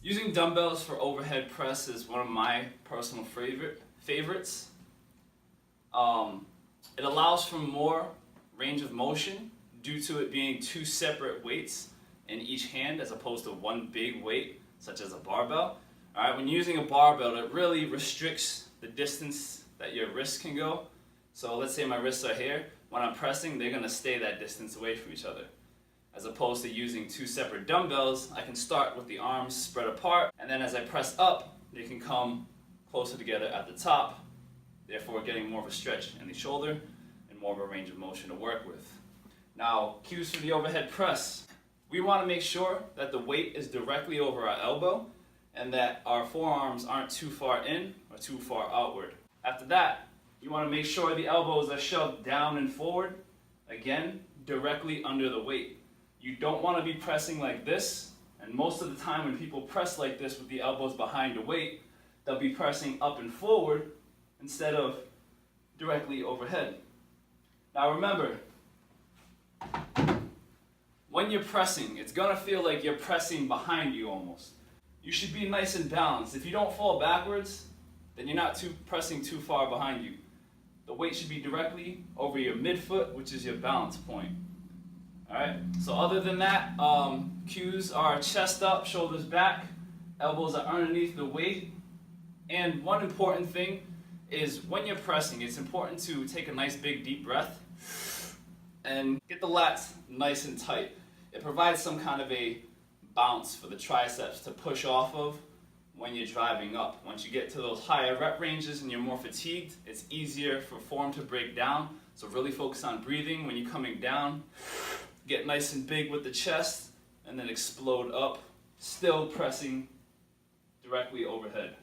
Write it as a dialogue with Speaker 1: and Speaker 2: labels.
Speaker 1: Using dumbbells for overhead press is one of my personal favorites. It allows for more range of motion due to it being two separate weights in each hand as opposed to one big weight such as a barbell. Alright, when using a barbell, it really restricts the distance that your wrists can go. So let's say my wrists are here. When I'm pressing, they're going to stay that distance away from each other. As opposed to using two separate dumbbells, I can start with the arms spread apart, and then as I press up, they can come closer together at the top, therefore getting more of a stretch in the shoulder and more of a range of motion to work with. Now, cues for the overhead press. We want to make sure that the weight is directly over our elbow and that our forearms aren't too far in or too far outward. After that, you want to make sure the elbows are shoved down and forward, again, directly under the weight. You don't want to be pressing like this, and most of the time when people press like this with the elbows behind the weight, they'll be pressing up and forward instead of directly overhead. Now remember, when you're pressing, it's going to feel like you're pressing behind you almost. You should be nice and balanced. If you don't fall backwards, then you're not pressing too far behind you. The weight should be directly over your midfoot, which is your balance point. Alright, so other than that, cues are chest up, shoulders back, elbows are underneath the weight. And one important thing is when you're pressing, it's important to take a nice big deep breath and get the lats nice and tight. It provides some kind of a bounce for the triceps to push off of when you're driving up. Once you get to those higher rep ranges and you're more fatigued, it's easier for form to break down. So really focus on breathing when you're coming down. Get nice and big with the chest and then explode up, still pressing directly overhead.